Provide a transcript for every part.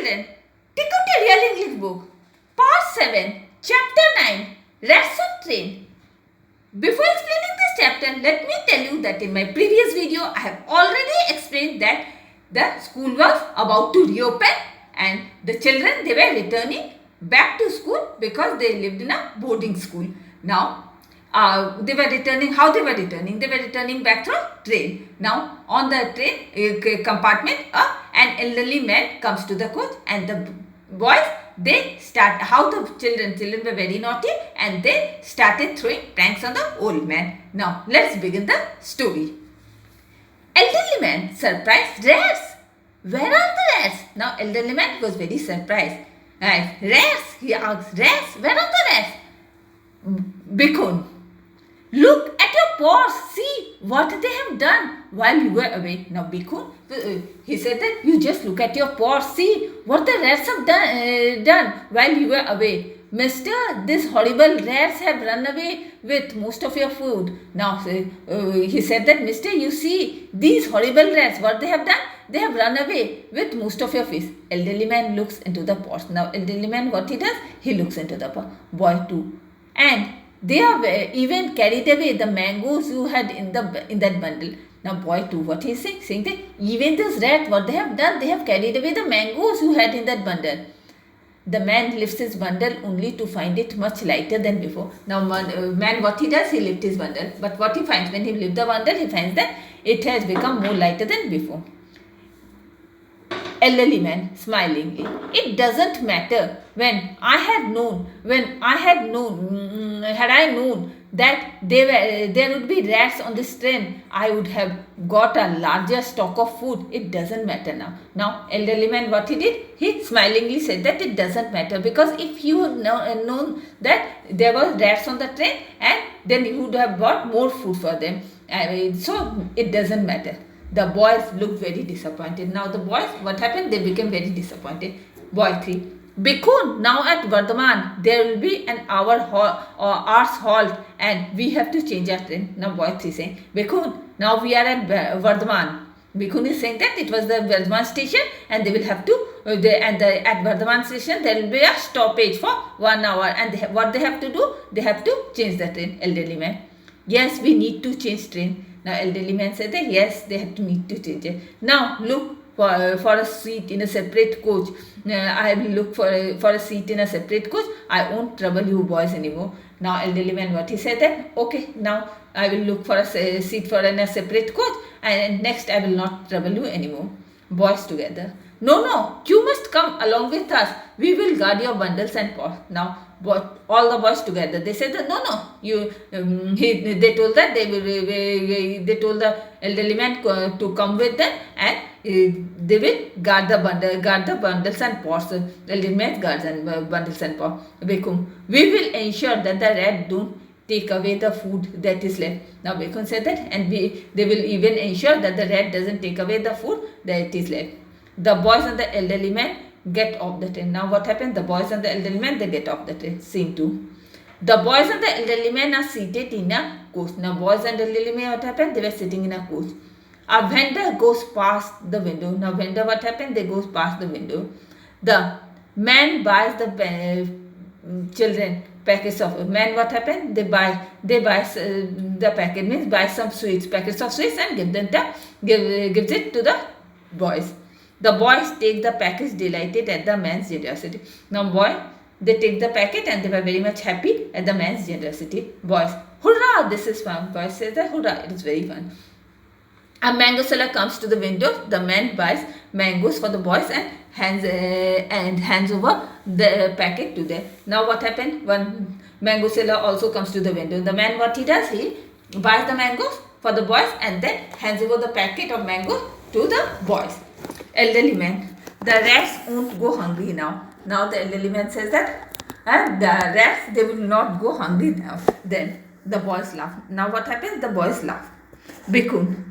children, take out your real English book. Part 7, Chapter 9, Rats on Train. Before explaining this chapter, let me tell you that in my previous video, I have already explained that the school was about to reopen and the children, they were returning back to school because they lived in a boarding school. Now, they were returning, how they were returning? They were returning back through train. Now, on the train compartment, an elderly man comes to the coach and the boys, they start, how the children were very naughty and they started throwing pranks on the old man. Now, let's begin the story. Elderly man, surprised, rats. Where are the rats? Now, elderly man was very surprised. Rats, he asked, rats, where are the rats? Bhikkhun, look at your paws, see what they have done while you were away. Now Bhikkhun, he said that you just look at your paws, see what the rats have done while you were away. Mister, these horrible rats have run away with most of your food. Now he said that, Mister, you see these horrible rats, what they have done? They have run away with most of your fish. Elderly man looks into the pots. Now elderly man, what he does? He looks into the pot. Boy too. And they have even carried away the mangoes you had in that bundle. Now boy too, what he is saying? Saying that even this rat, what they have done? They have carried away the mangoes you had in that bundle. The man lifts his bundle only to find it much lighter than before. Now man, what he does? He lifts his bundle. But what he finds? When he lifts the bundle, he finds that it has become more lighter than before. Elderly man, smilingly, it doesn't matter. Had I known that there would be rats on this train, I would have got a larger stock of food. It doesn't matter now. Now, elderly man, what he did? He smilingly said that it doesn't matter, because if you had known that there were rats on the train, and then you would have bought more food for them. So it doesn't matter. The boys looked very disappointed. Now the boys, what happened? They became very disappointed. Boy 3. Bhikkhun, now at Vardhaman, there will be an hour's halt and we have to change our train. Now boy 3 saying, Bhikkhun, now we are at Vardhaman. Bhikkhun is saying that it was the Vardhaman station and they will have to, at Vardhaman station there will be a stoppage for 1 hour, and what they have to do? They have to change the train. Elderly man, yes, we need to change train. Now elderly man said that yes, they have to need to change it. Now look for a seat in a separate coach. I will look for a seat in a separate coach. I won't trouble you boys anymore. Now elderly man, what he said that, okay, now I will look for a seat in a separate coach, and next I will not trouble you anymore. Boys together, no, you must come along with us. We will guard your bundles and paws. Now all the boys together, they said that no, they told that they told the elderly man to come with them, and they will guard the bundles and paws. Elderly man guards and bundles and paws. We will ensure that the rat don't take away the food that is left. Now Bhikkhun said that, and they will even ensure that the rat doesn't take away the food that is left. The boys and the elderly man get off the train. Now what happened? The boys and the elderly man, they get off the train. Scene 2. The boys and the elderly man are seated in a coach. Now boys and elderly man, what happened? They were sitting in a coach. A vendor goes past the window. Now vendor, what happened? They goes past the window. The man buys the children packets of, man, what happened? They buy the packet, means buy some sweets, packets of sweets, and gives it to the boys. The boys take the package delighted at the man's generosity. Now boy, they take the packet and they were very much happy at the man's generosity. Boys, hurrah, this is fun. Boys say that, hurrah, it is very fun. A mango seller comes to the window. The man buys mangoes for the boys and hands over the packet to them. Now what happened? One mango seller also comes to the window. The man, what he does? He buys the mangoes for the boys and then hands over the packet of mangoes to the boys. Elderly man, the rats won't go hungry now. Now the elderly man says that, and the rats, they will not go hungry now. Then the boys laugh. Now what happens? The boys laugh. Bhikkhun,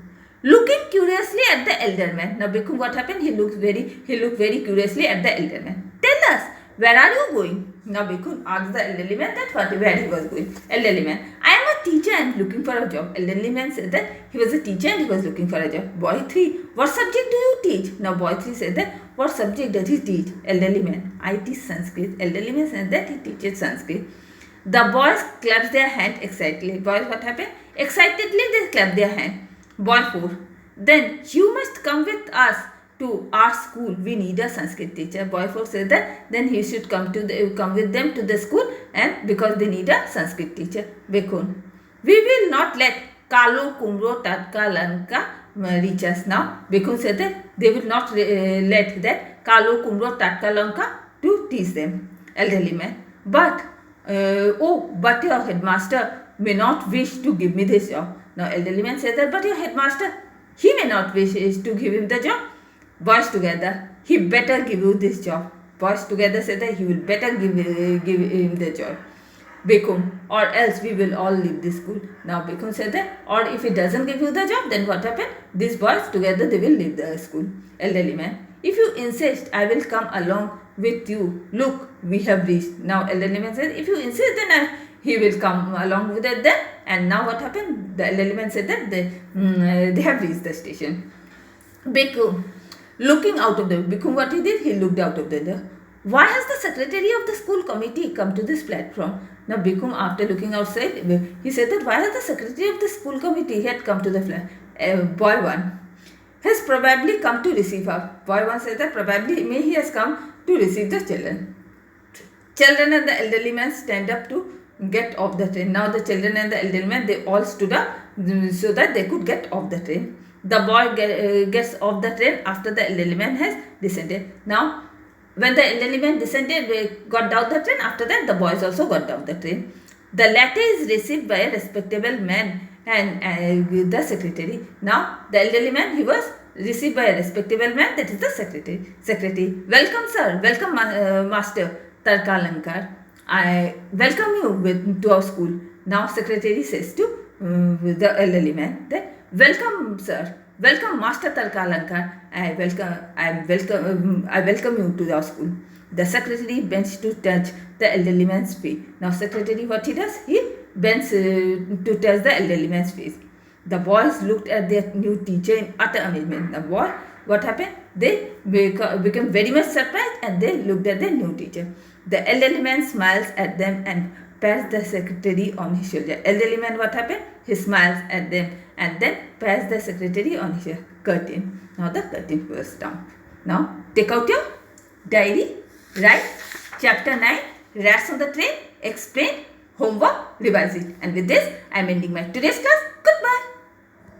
looking curiously at the elder man. Now Bhikkhun, what happened? He looked very curiously at the elder man. Tell us, where are you going? Now Bhikkhun asked the elderly man that where he was going. Elderly man, I am a teacher and looking for a job. Elderly man said that he was a teacher and he was looking for a job. Boy 3, what subject do you teach? Now boy 3 said that, what subject does he teach? Elderly man, I teach Sanskrit. Elderly man said that he teaches Sanskrit. The boys clapped their hand excitedly. Boys, what happened? Excitedly they clapped their hand. Boy 4, then you must come with us to our school. We need a Sanskrit teacher. Boy 4 said that then he should come with them to the school, and because they need a Sanskrit teacher. Bhikkhun, we will not let Kalu Kumro Tatka Lanka reach us. Now Bhikkhun said that they will not let that Kalu Kumro Tatka Lanka to teach them. Elderly man, but but your headmaster may not wish to give me this job. Now elderly man said that, but your headmaster, he may not wish to give him the job. Boys together, he better give you this job. Boys together said that he will better give him the job. Bhikkhun, or else we will all leave this school. Now Bhikkhun said that, or if he doesn't give you the job, then what happened? These boys together, they will leave the school. Elderly man, if you insist, I will come along with you. Look, we have reached. Now elderly man said, if you insist, then he will come along with it then. And now what happened? The elderly man said that they have reached the station. Bhikkhun, looking out of the Bhikkhun, what he did? He looked out of the door. Why has the secretary of the school committee come to this platform? Now Bhikkhun, after looking outside, he said that why has the secretary of the school committee had come to the Boy 1 has probably come to receive her. Boy 1 said that probably he has come to receive the children. Children and the elderly man stand up to get off the train. Now the children and the elderly man, they all stood up so that they could get off the train. The boy gets off the train after the elderly man has descended. Now when the elderly man descended, they got down the train. After that, the boys also got down the train. The latter is received by a respectable man and the secretary. Now the elderly man, he was received by a respectable man, that is the secretary. Secretary, welcome sir, welcome master Tarkalankar. I welcome you to our school. Now secretary says to the elderly man that, welcome sir, welcome master Tarkalankar. I welcome you to our school. The secretary bends to touch the elderly man's face. Now secretary, what he does? He bends to touch the elderly man's face. The boys looked at their new teacher in utter amazement. The boy, what happened? They became very much surprised and they looked at their new teacher. The elderly man smiles at them and pats the secretary on his shoulder. Elderly man, what happened? He smiles at them and then pats the secretary on his curtain. Now the curtain was down. Now take out your diary, write chapter 9, Rats on the Train, explain, homework, revise it. And with this, I am ending my today's class.